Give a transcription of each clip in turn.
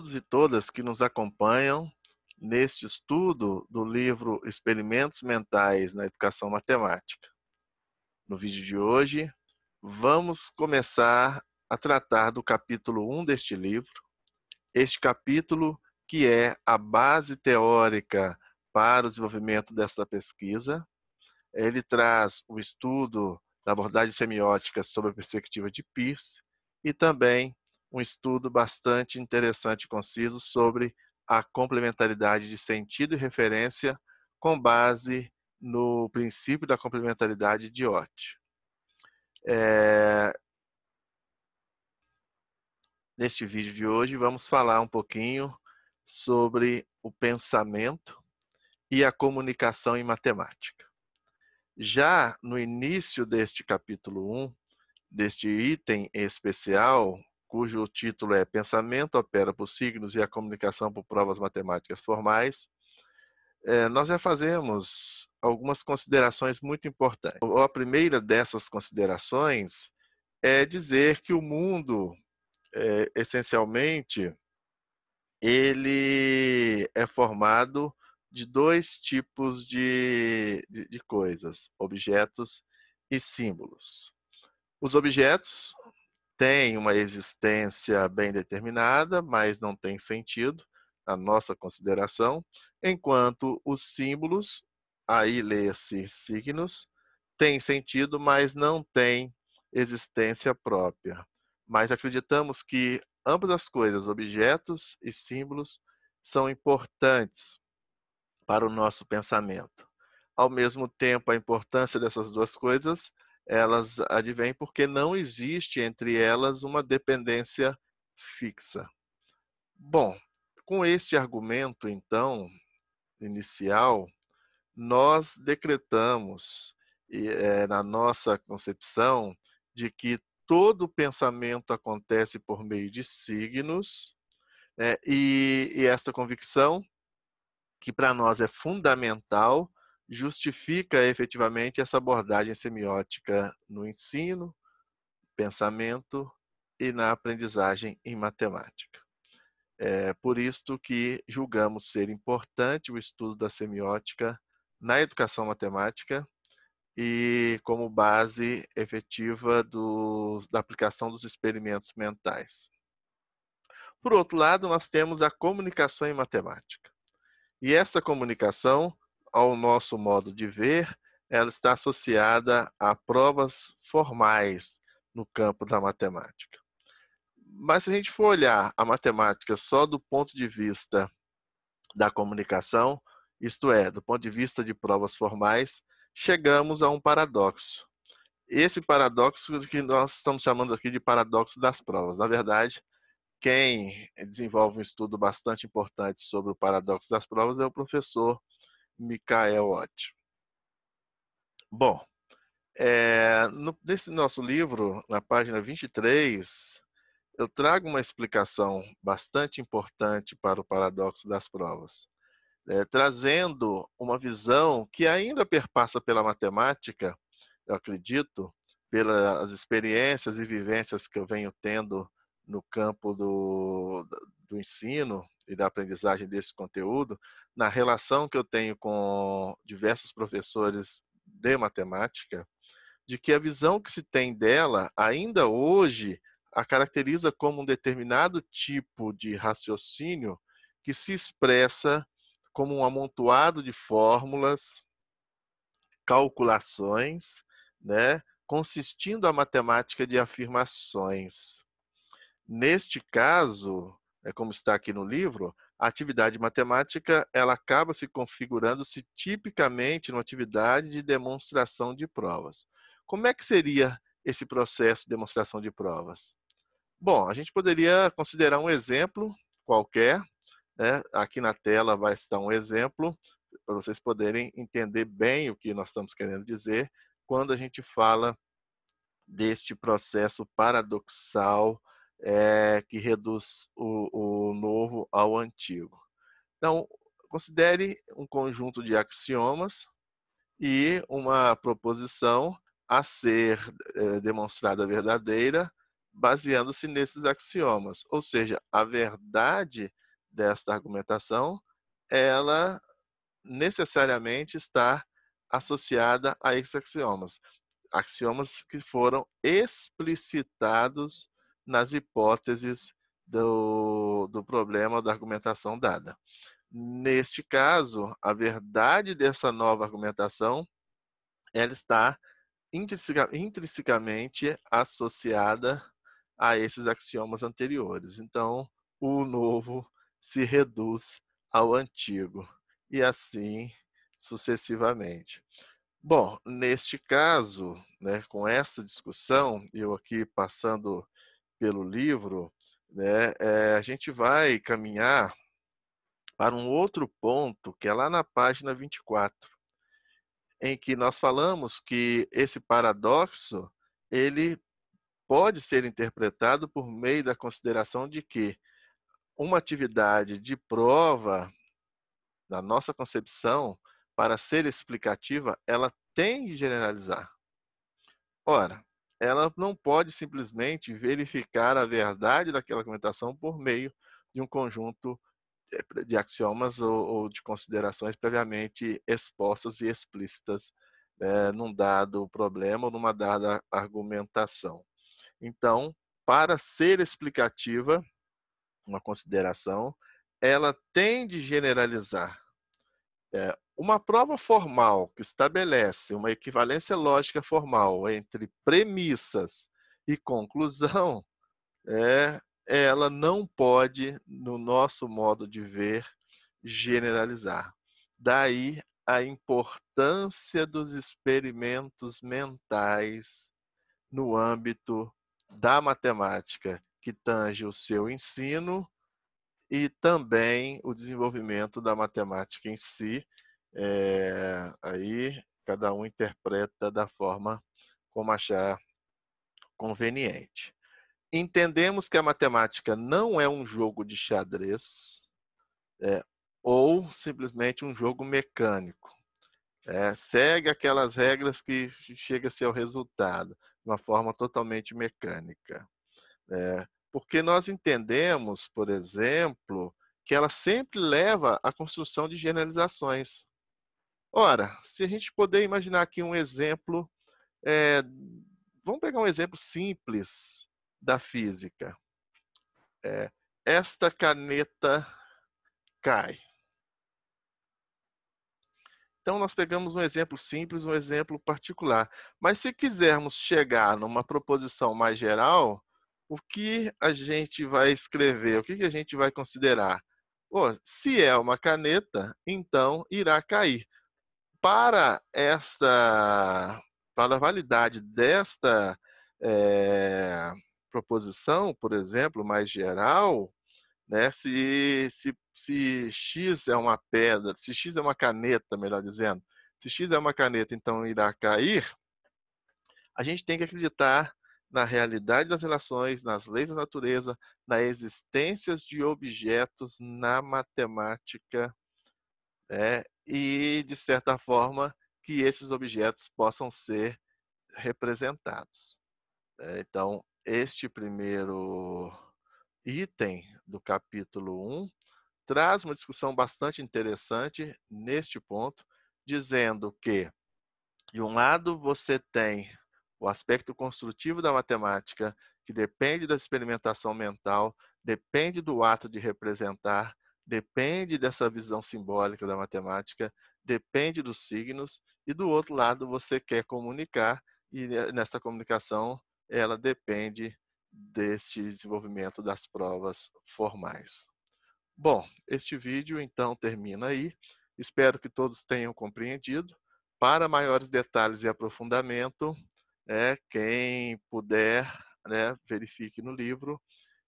todos e todas que nos acompanham neste estudo do livro Experimentos Mentais na Educação Matemática. No vídeo de hoje, vamos começar a tratar do capítulo 1 deste livro. Este capítulo que é a base teórica para o desenvolvimento dessa pesquisa. Ele traz o estudo da abordagem semiótica sob a perspectiva de Peirce e também um estudo bastante interessante e conciso sobre a complementaridade de sentido e referência com base no princípio da complementaridade de Ott. Neste vídeo de hoje, vamos falar um pouquinho sobre o pensamento e a comunicação em matemática. Já no início deste capítulo 1, deste item especial, cujo título é Pensamento opera por signos e a comunicação por provas matemáticas formais, nós já fazemos algumas considerações muito importantes. A primeira dessas considerações é dizer que o mundo, essencialmente, ele é formado de dois tipos de coisas, objetos e símbolos. Os objetos têm uma existência bem determinada, mas não tem sentido, na nossa consideração, enquanto os símbolos, aí lê-se signos, têm sentido, mas não têm existência própria. Mas acreditamos que ambas as coisas, objetos e símbolos, são importantes para o nosso pensamento. Ao mesmo tempo, a importância dessas duas coisas, elas advêm porque não existe entre elas uma dependência fixa. Bom, com este argumento, então, inicial, nós decretamos, na nossa concepção, de que todo pensamento acontece por meio de signos, e essa convicção, que para nós é fundamental, justifica efetivamente essa abordagem semiótica no ensino, pensamento e na aprendizagem em matemática. É por isto que julgamos ser importante o estudo da semiótica na educação matemática e como base efetiva da aplicação dos experimentos mentais. Por outro lado, nós temos a comunicação em matemática. E essa comunicação, ao nosso modo de ver, ela está associada a provas formais no campo da matemática. Mas se a gente for olhar a matemática só do ponto de vista da comunicação, isto é, do ponto de vista de provas formais, chegamos a um paradoxo. Esse paradoxo que nós estamos chamando aqui de paradoxo das provas. Na verdade, quem desenvolve um estudo bastante importante sobre o paradoxo das provas é o professor Michael Ott. Bom, nesse nosso livro, na página 23, eu trago uma explicação bastante importante para o paradoxo das provas, trazendo uma visão que ainda perpassa pela matemática, eu acredito, pelas experiências e vivências que eu venho tendo no campo do ensino e da aprendizagem desse conteúdo, na relação que eu tenho com diversos professores de matemática, de que a visão que se tem dela, ainda hoje, a caracteriza como um determinado tipo de raciocínio que se expressa como um amontoado de fórmulas, calculações, consistindo a matemática de afirmações. Neste caso, como está aqui no livro, a atividade matemática ela acaba se configurando-se tipicamente numa atividade de demonstração de provas. Como é que seria esse processo de demonstração de provas? Bom, a gente poderia considerar um exemplo qualquer, aqui na tela vai estar um exemplo, para vocês poderem entender bem o que nós estamos querendo dizer quando a gente fala deste processo paradoxal que reduz o novo ao antigo. Então, considere um conjunto de axiomas e uma proposição a ser demonstrada verdadeira baseando-se nesses axiomas. Ou seja, a verdade desta argumentação, ela necessariamente está associada a esses axiomas. Axiomas que foram explicitados nas hipóteses do problema da argumentação dada. Neste caso, a verdade dessa nova argumentação, ela está intrinsecamente associada a esses axiomas anteriores. Então, o novo se reduz ao antigo, e assim sucessivamente. Bom, neste caso, né, com essa discussão, eu aqui passando pelo livro, né, a gente vai caminhar para um outro ponto, que é lá na página 24, em que nós falamos que esse paradoxo, ele pode ser interpretado por meio da consideração de que uma atividade de prova, na nossa concepção, para ser explicativa, ela tem que generalizar. Ora, ela não pode simplesmente verificar a verdade daquela argumentação por meio de um conjunto de axiomas ou de considerações previamente expostas e explícitas, num dado problema ou numa dada argumentação. Então, para ser explicativa, uma consideração, ela tem de generalizar. Uma prova formal que estabelece uma equivalência lógica formal entre premissas e conclusão, ela não pode, no nosso modo de ver, generalizar. Daí a importância dos experimentos mentais no âmbito da matemática, que tange o seu ensino e também o desenvolvimento da matemática em si. Aí cada um interpreta da forma como achar conveniente. Entendemos que a matemática não é um jogo de xadrez, ou simplesmente um jogo mecânico. Segue aquelas regras que chega-se ao resultado, de uma forma totalmente mecânica. Porque nós entendemos, por exemplo, que ela sempre leva à construção de generalizações. Ora, se a gente puder imaginar aqui um exemplo, vamos pegar um exemplo simples da física. Esta caneta cai. Então, nós pegamos um exemplo simples, um exemplo particular. Mas se quisermos chegar numa proposição mais geral, o que a gente vai escrever? O que a gente vai considerar? Se é uma caneta, então irá cair. Para a validade desta proposição, por exemplo, mais geral, né? Se X é uma pedra, se X é uma caneta, melhor dizendo, se X é uma caneta, então irá cair, a gente tem que acreditar na realidade das relações, nas leis da natureza, na existência de objetos na matemática, e, de certa forma, que esses objetos possam ser representados. Então, este primeiro item do capítulo 1 traz uma discussão bastante interessante neste ponto, dizendo que, de um lado, você tem o aspecto construtivo da matemática, que depende da experimentação mental, depende do ato de representar, depende dessa visão simbólica da matemática, depende dos signos, e do outro lado você quer comunicar, e nessa comunicação ela depende deste desenvolvimento das provas formais. Bom, este vídeo então termina aí. Espero que todos tenham compreendido. Para maiores detalhes e aprofundamento, quem puder, verifique no livro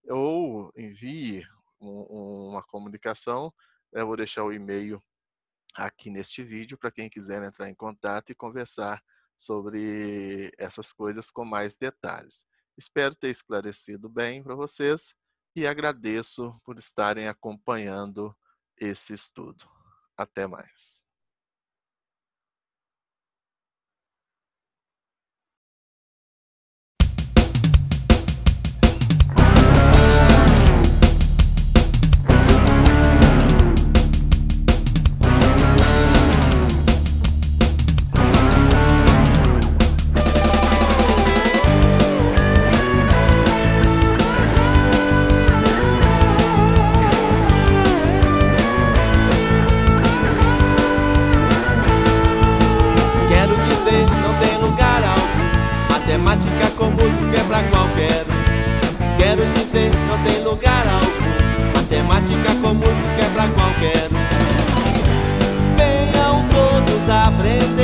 ou envie uma comunicação. Eu vou deixar o e-mail aqui neste vídeo para quem quiser entrar em contato e conversar sobre essas coisas com mais detalhes. Espero ter esclarecido bem para vocês e agradeço por estarem acompanhando esse estudo. Até mais. Matemática com música é pra qualquer um. Quero dizer, não tem lugar algum. Matemática com música é pra qualquer um. Venham todos aprender.